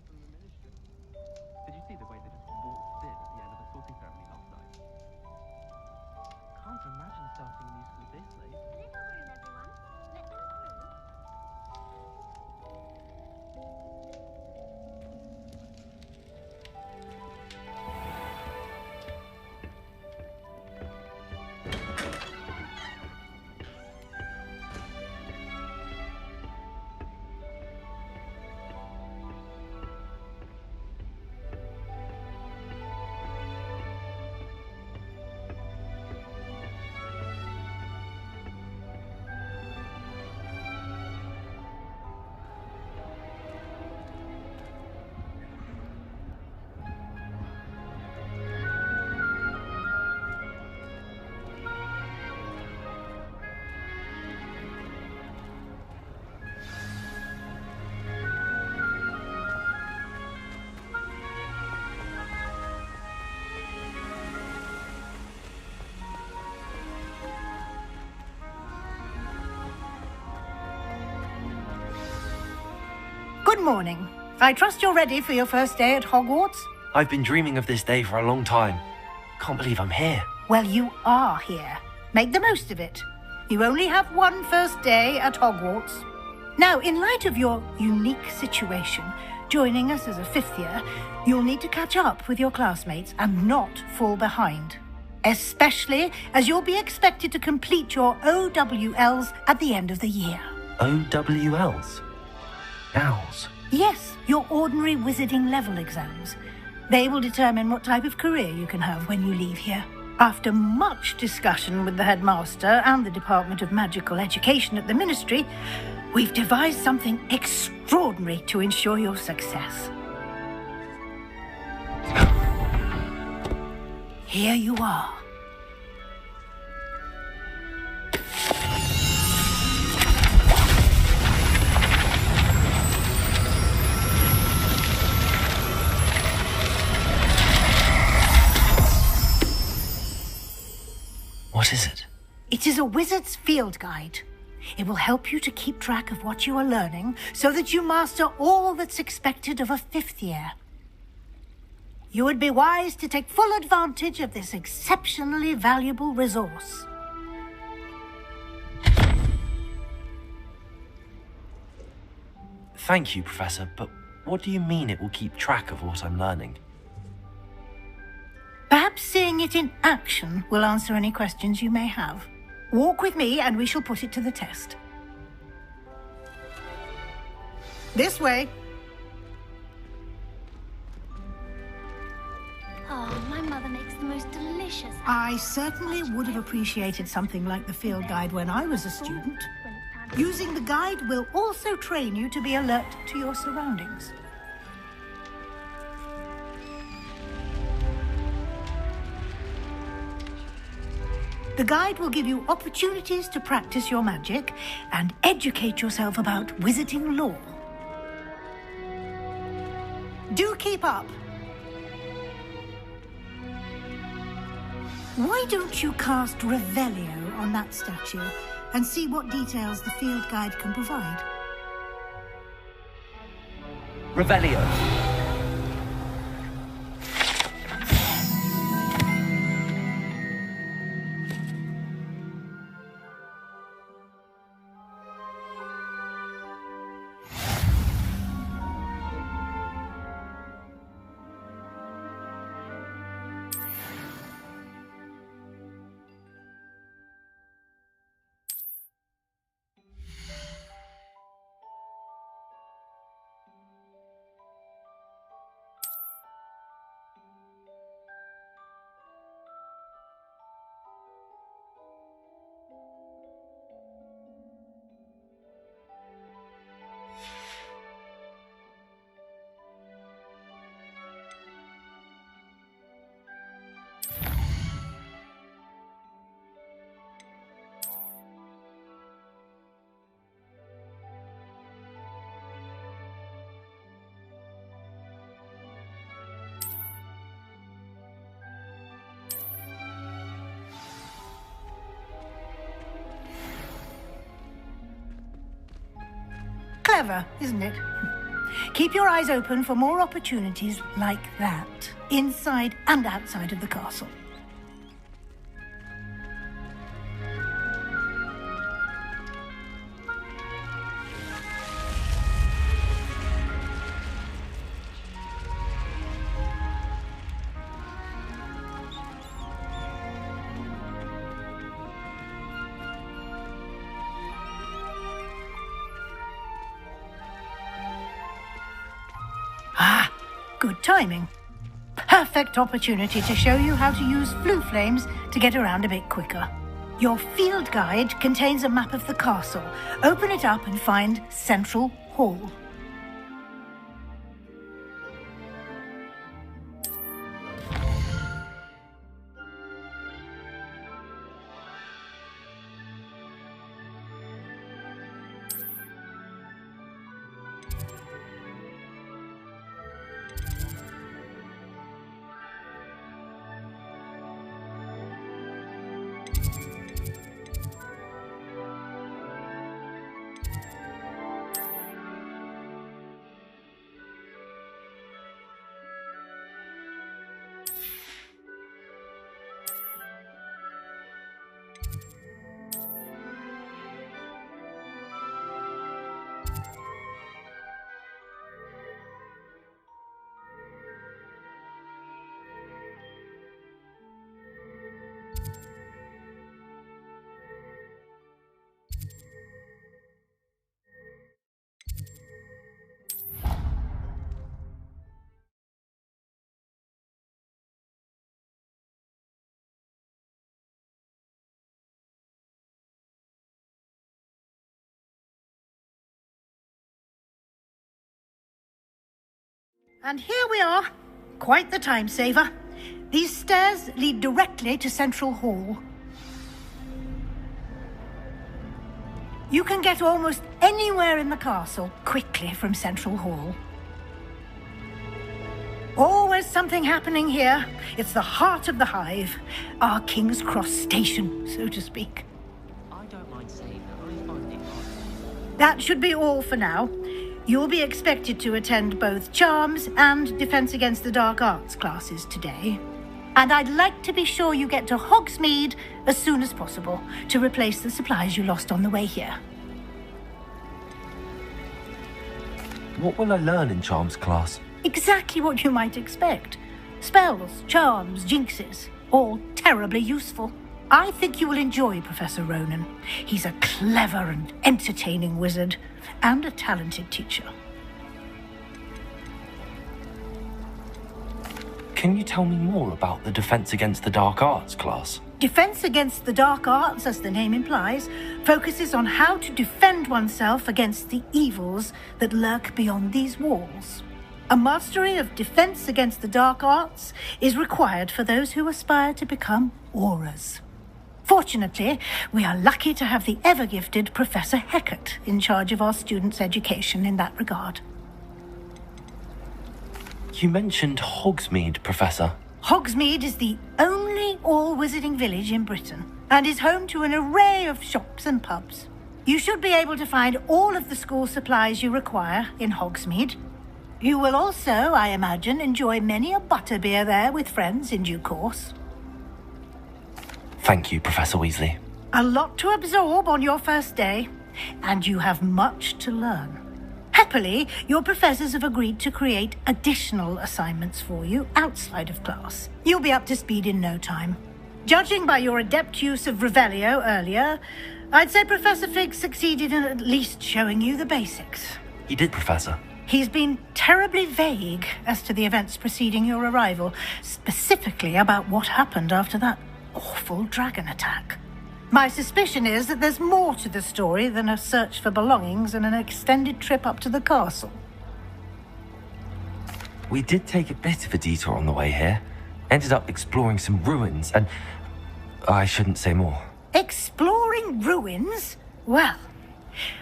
from the ministry. Did you see the way they just waltzed in at the end of the sorting ceremony last night? Can't imagine starting a new school this late. A little room, everyone. Let them through. Good morning. I trust you're ready for your first day at Hogwarts? I've been dreaming of this day for a long time. Can't believe I'm here. Well, you are here. Make the most of it. You only have one first day at Hogwarts. Now, in light of your unique situation, joining us as a fifth year, you'll need to catch up with your classmates and not fall behind. Especially as you'll be expected to complete your OWLs at the end of the year. OWLs? Owls? Yes, your ordinary wizarding level exams. They will determine what type of career you can have when you leave here. After much discussion with the headmaster and the Department of Magical Education at the Ministry, we've devised something extraordinary to ensure your success. Here you are. What is it? It is a wizard's field guide. It will help you to keep track of what you are learning so that you master all that's expected of a fifth year. You would be wise to take full advantage of this exceptionally valuable resource. Thank you, Professor, but what do you mean it will keep track of what I'm learning? Perhaps seeing it in action will answer any questions you may have. Walk with me and we shall put it to the test. This way. Oh, my mother makes the most delicious. I certainly would have appreciated something like the field guide when I was a student. Using the guide will also train you to be alert to your surroundings. The guide will give you opportunities to practice your magic and educate yourself about wizarding lore. Do keep up. Why don't you cast Revelio on that statue and see what details the field guide can provide? Revelio. Clever, isn't it? Keep your eyes open for more opportunities like that, inside and outside of the castle. Ah, good timing. Perfect opportunity to show you how to use flue flames to get around a bit quicker. Your field guide contains a map of the castle. Open it up and find Central Hall. And here we are. Quite the time saver. These stairs lead directly to Central Hall. You can get almost anywhere in the castle quickly from Central Hall. Always something happening here. It's the heart of the hive. Our King's Cross station, so to speak. I don't mind saying that I find it hard. That should be all for now. You'll be expected to attend both Charms and Defense Against the Dark Arts classes today. And I'd like to be sure you get to Hogsmeade as soon as possible to replace the supplies you lost on the way here. What will I learn in Charms class? Exactly what you might expect. Spells, charms, jinxes, all terribly useful. I think you will enjoy Professor Ronan. He's a clever and entertaining wizard, and a talented teacher. Can you tell me more about the Defense Against the Dark Arts class? Defense Against the Dark Arts, as the name implies, focuses on how to defend oneself against the evils that lurk beyond these walls. A mastery of Defense Against the Dark Arts is required for those who aspire to become auras. Fortunately, we are lucky to have the ever-gifted Professor Hecat in charge of our students' education in that regard. You mentioned Hogsmeade, Professor. Hogsmeade is the only all-wizarding village in Britain and is home to an array of shops and pubs. You should be able to find all of the school supplies you require in Hogsmeade. You will also, I imagine, enjoy many a butterbeer there with friends in due course. Thank you, Professor Weasley. A lot to absorb on your first day, and you have much to learn. Happily, your professors have agreed to create additional assignments for you outside of class. You'll be up to speed in no time. Judging by your adept use of Revelio earlier, I'd say Professor Fig succeeded in at least showing you the basics. He did, Professor. He's been terribly vague as to the events preceding your arrival, specifically about what happened after that awful dragon attack. My suspicion is that there's more to the story than a search for belongings and an extended trip up to the castle. We did take a bit of a detour on the way here. Ended up exploring some ruins and... I shouldn't say more. Exploring ruins? Well,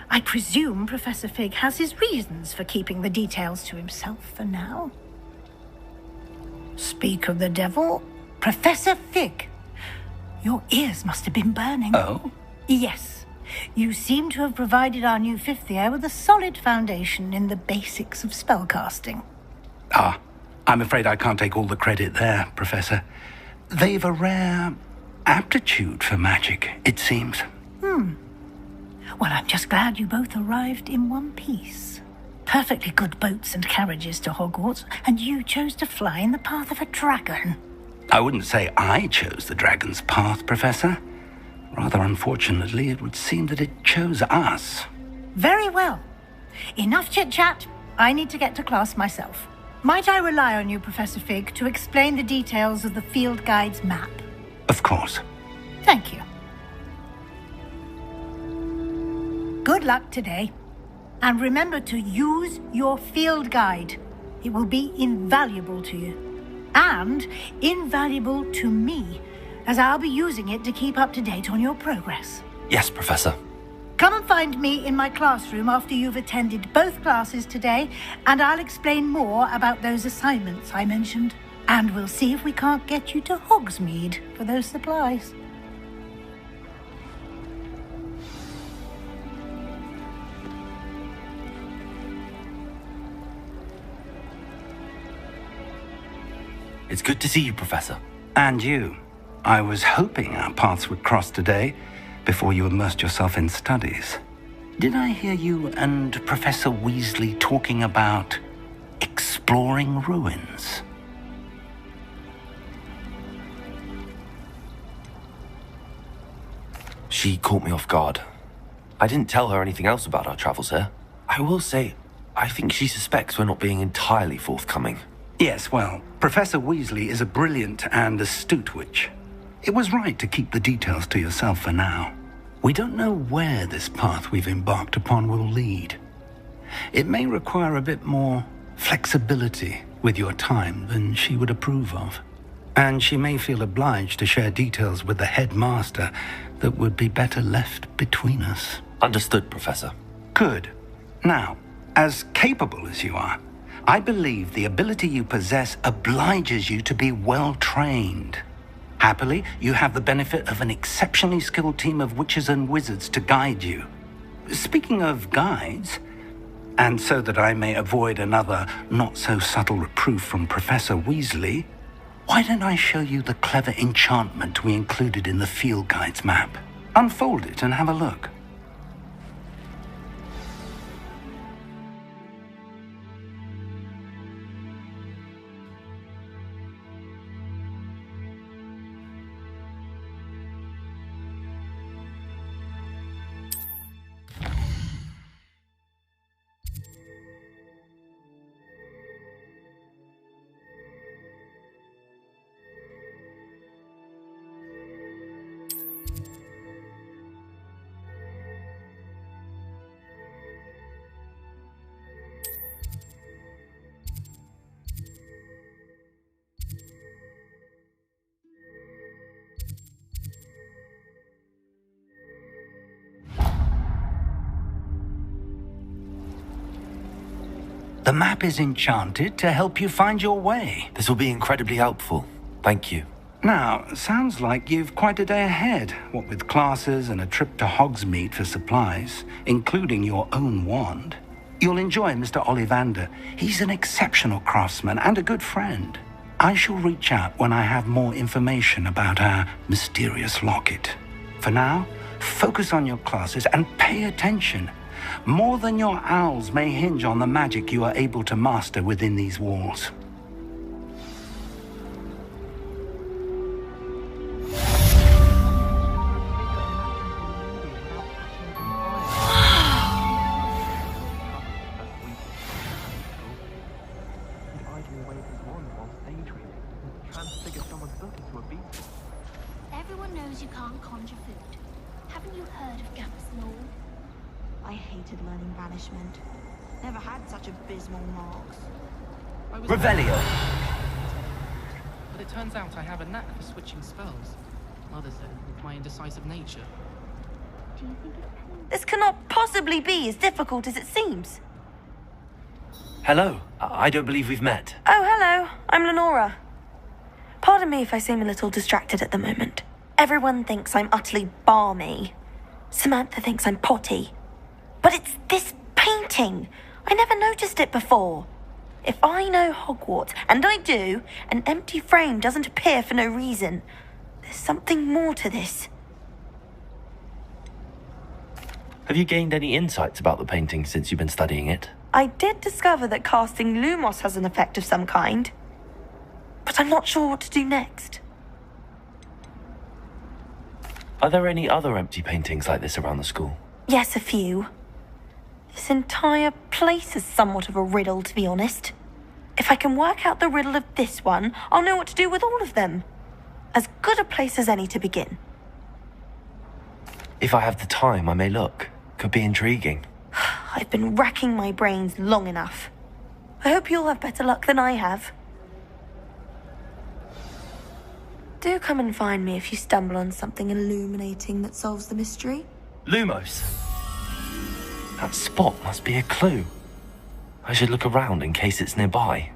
I presume Professor Fig has his reasons for keeping the details to himself for now. Speak of the devil, Professor Fig. Your ears must have been burning. Oh? Yes. You seem to have provided our new fifth year with a solid foundation in the basics of spellcasting. Ah, I'm afraid I can't take all the credit there, Professor. They've a rare aptitude for magic, it seems. Well, I'm just glad you both arrived in one piece. Perfectly good boats and carriages to Hogwarts, and you chose to fly in the path of a dragon. I wouldn't say I chose the dragon's path, Professor. Rather unfortunately, it would seem that it chose us. Very well. Enough chit-chat. I need to get to class myself. Might I rely on you, Professor Fig, to explain the details of the field guide's map? Of course. Thank you. Good luck today. And remember to use your field guide. It will be invaluable to you. And invaluable to me, as I'll be using it to keep up to date on your progress. Yes, Professor. Come and find me in my classroom after you've attended both classes today, and I'll explain more about those assignments I mentioned. And we'll see if we can't get you to Hogsmeade for those supplies. It's good to see you, Professor. And you. I was hoping our paths would cross today, before you immersed yourself in studies. Did I hear you and Professor Weasley talking about exploring ruins? She caught me off guard. I didn't tell her anything else about our travels here. I will say, I think she suspects we're not being entirely forthcoming. Yes, well, Professor Weasley is a brilliant and astute witch. It was right to keep the details to yourself for now. We don't know where this path we've embarked upon will lead. It may require a bit more flexibility with your time than she would approve of. And she may feel obliged to share details with the headmaster that would be better left between us. Understood, Professor. Good. Now, as capable as you are, I believe the ability you possess obliges you to be well trained. Happily, you have the benefit of an exceptionally skilled team of witches and wizards to guide you. Speaking of guides, and so that I may avoid another not-so-subtle reproof from Professor Weasley, why don't I show you the clever enchantment we included in the field guide's map? Unfold it and have a look. The map is enchanted to help you find your way. This will be incredibly helpful. Thank you. Now, sounds like you've quite a day ahead, what with classes and a trip to Hogsmeade for supplies, including your own wand. You'll enjoy Mr. Ollivander. He's an exceptional craftsman and a good friend. I shall reach out when I have more information about our mysterious locket. For now, focus on your classes and pay attention. More than your owls may hinge on the magic you are able to master within these walls. Everyone knows you can't conjure food. Haven't you heard of Gamp's Law? I hated learning banishment. Never had such abysmal marks. Revelio! But it turns out I have a knack for switching spells. Mother said with my indecisive nature. Do you think it's This cannot possibly be as difficult as it seems. Hello. I don't believe we've met. Oh, hello. I'm Lenora. Pardon me if I seem a little distracted at the moment. Everyone thinks I'm utterly balmy. Samantha thinks I'm potty. But it's this painting. I never noticed it before. If I know Hogwarts, and I do, an empty frame doesn't appear for no reason. There's something more to this. Have you gained any insights about the painting since you've been studying it? I did discover that casting Lumos has an effect of some kind. But I'm not sure what to do next. Are there any other empty paintings like this around the school? Yes, a few. This entire place is somewhat of a riddle, to be honest. If I can work out the riddle of this one, I'll know what to do with all of them. As good a place as any to begin. If I have the time, I may look. Could be intriguing. I've been racking my brains long enough. I hope you'll have better luck than I have. Do come and find me if you stumble on something illuminating that solves the mystery. Lumos! That spot must be a clue. I should look around in case it's nearby.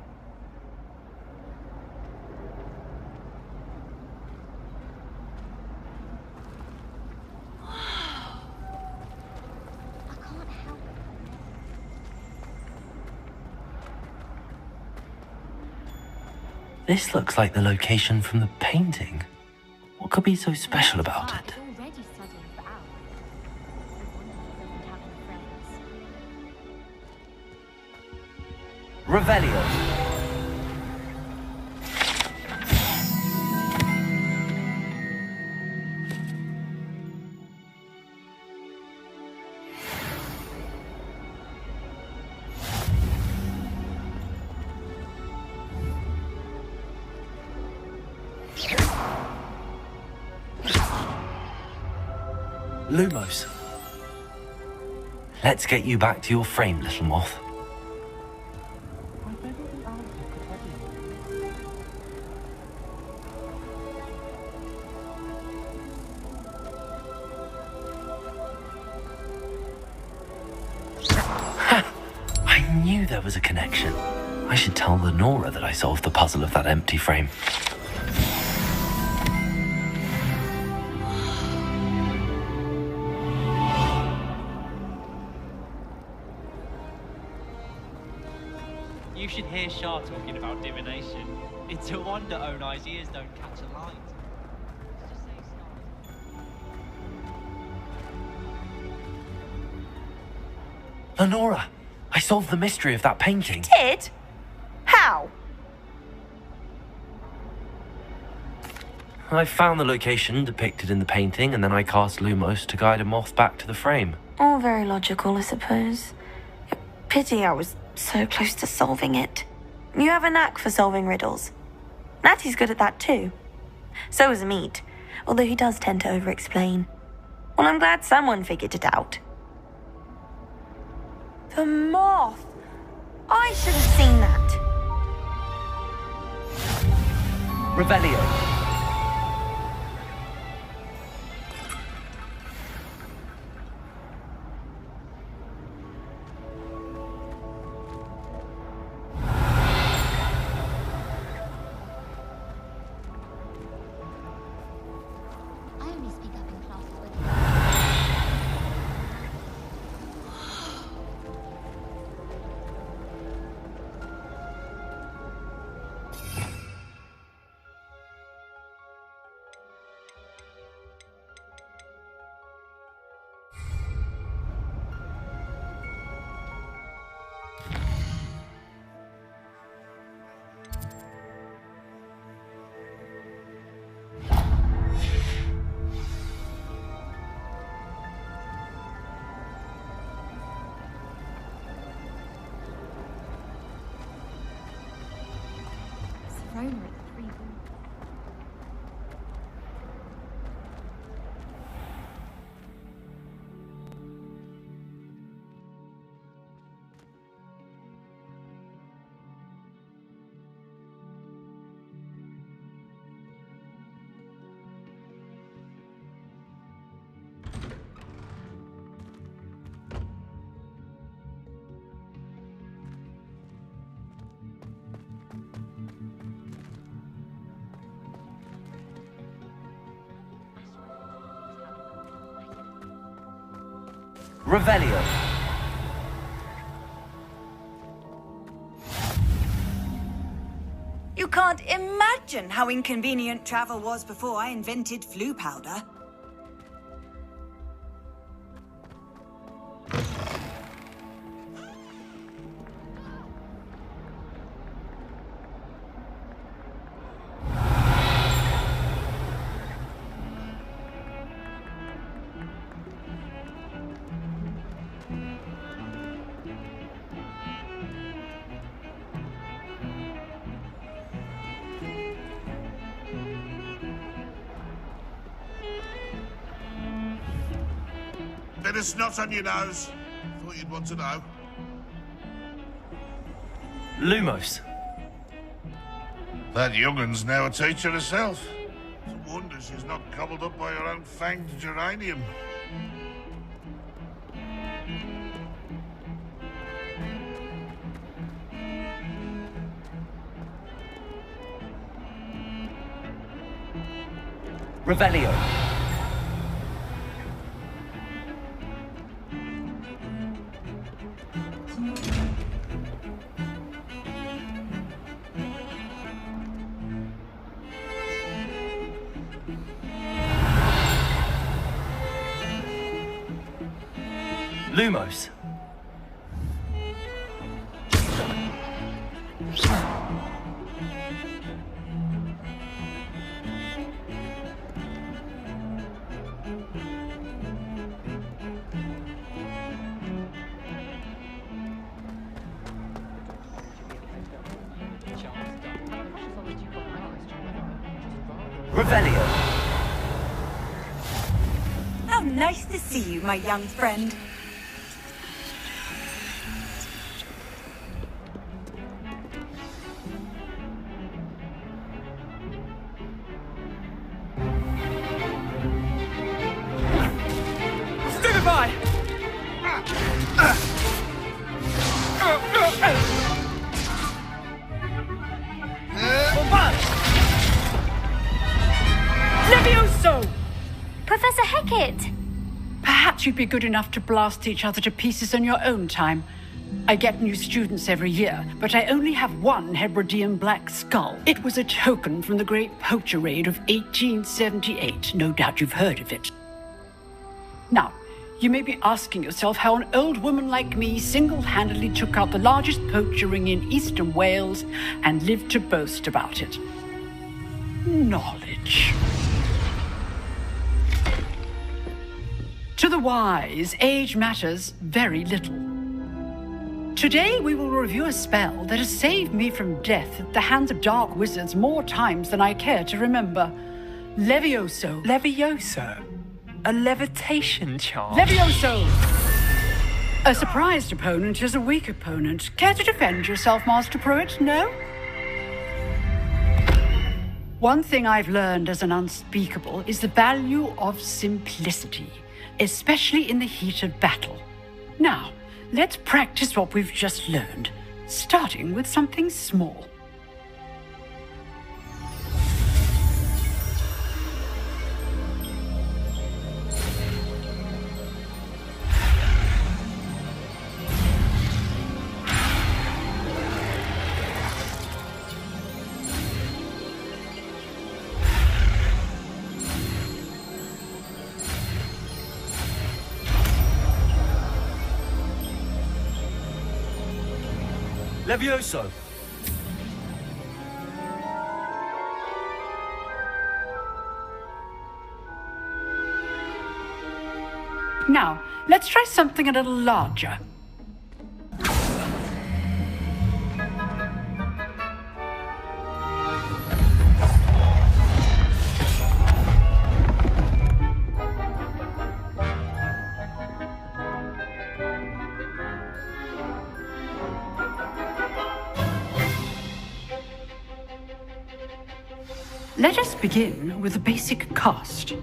This looks like the location from the painting. What could be so special about it? Already studying for hours. No wonder he doesn't have any friends. Revelio. Lumos. Let's get you back to your frame, little moth. I bet all the answers to everything. I knew there was a connection. I should tell Lenora that I solved the puzzle of that empty frame. You should hear Shah talking about divination. It's a wonder Onai's ears don't catch a light. Just say stars. Lenora, I solved the mystery of that painting. Did? How? I found the location depicted in the painting, and then I cast Lumos to guide a moth back to the frame. All very logical, I suppose. Pity I was so close to solving it. You have a knack for solving riddles. Natty's good at that too. So is Meat, although he does tend to over-explain. Well, I'm glad someone figured it out. The moth! I should have seen that. Revelio. I only speak up in class with you. Rona at the Three Ball. Revelio. You can't imagine how inconvenient travel was before I invented flu powder. Bit of snot on your nose. Thought you'd want to know. Lumos. That young'un's now a teacher herself. It's a wonder she's not gobbled up by her own fanged geranium. Revelio. Lumos. Revelio. How nice to see you, my young friend. Stupefy! Levioso! Professor Hecat! Perhaps you'd be good enough to blast each other to pieces on your own time. I get new students every year, but I only have one Hebridean black skull. It was a token from the Great Poacher Raid of 1878. No doubt you've heard of it. Now, you may be asking yourself how an old woman like me single-handedly took out the largest poacher ring in eastern Wales and lived to boast about it. Knowledge. To the wise, age matters very little. Today we will review a spell that has saved me from death at the hands of dark wizards more times than I care to remember. Levioso. Levioso? A levitation charm? Levioso! A surprised opponent is a weak opponent. Care to defend yourself, Master Pruitt? No? One thing I've learned as an unspeakable is the value of simplicity, especially in the heat of battle. Now, let's practice what we've just learned, starting with something small. Levioso. Now, let's try something a little larger. Let us begin with the basic cast.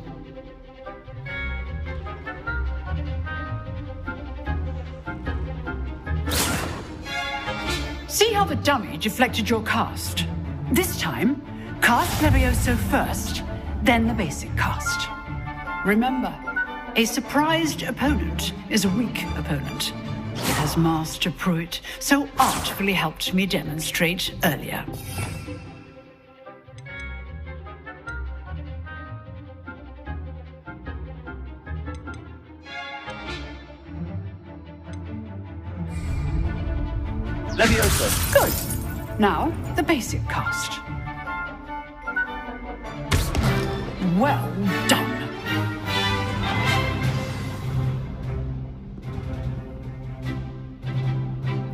See how the dummy deflected your cast? This time, cast Levioso first, then the basic cast. Remember, A surprised opponent is a weak opponent, as Master Pruitt so artfully helped me demonstrate earlier. Levioso. Good. Now, the basic cast. Well done.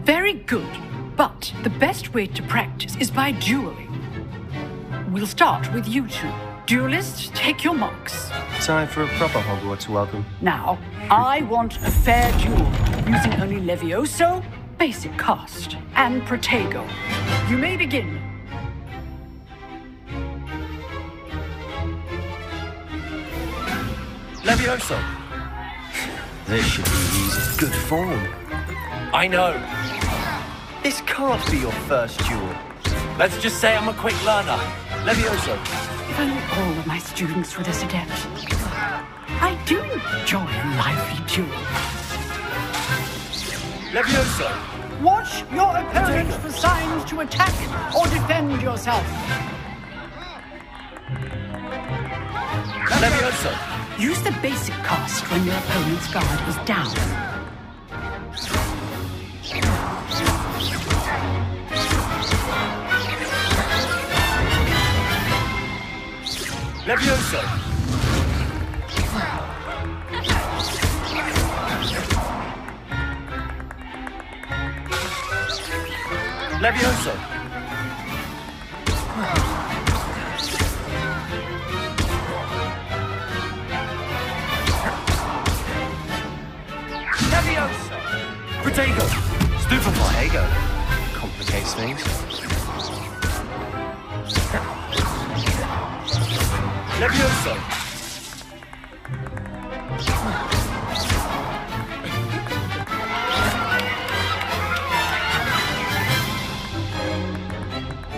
Very good, but the best way to practice is by dueling. We'll start with you two. Duelists, take your marks. Time for a proper Hogwarts welcome. Now, I want a fair duel, using only Levioso, basic cast, and Protego. You may begin. Levioso. This should be easy. Good form. I know. This can't be your first duel. Let's just say I'm a quick learner. Levioso. If only all of my students were this adept. I do enjoy a lively duel. Levioso. Watch your opponent for signs to attack or defend yourself. Levioso. Use the basic cast when your opponent's guard is down. Levioso. Levioso. Levioso. Protego. Stupefy. Ego. Complicates things. Levioso.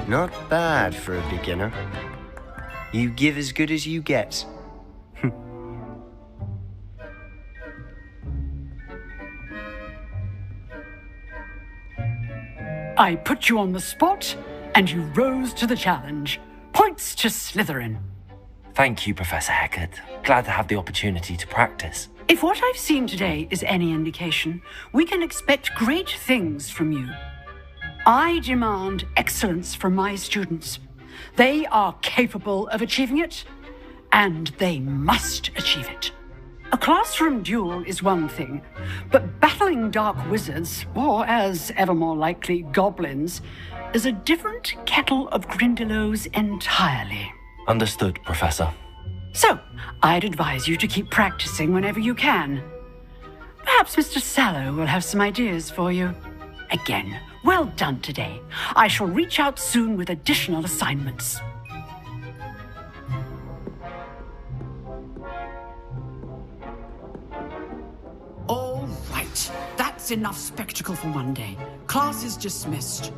Not bad for a beginner. You give as good as you get. I put you on the spot, and you rose to the challenge. Points to Slytherin. Thank you, Professor Hecat. Glad to have the opportunity to practice. If what I've seen today is any indication, we can expect great things from you. I demand excellence from my students. They are capable of achieving it, and they must achieve it. A classroom duel is one thing, but battling dark wizards, or as ever more likely, goblins, is a different kettle of Grindylows entirely. Understood, Professor. So, I'd advise you to keep practicing whenever you can. Perhaps Mr. Sallow will have some ideas for you. Again, well done today. I shall reach out soon with additional assignments. All right. That's enough spectacle for one day. Class is dismissed.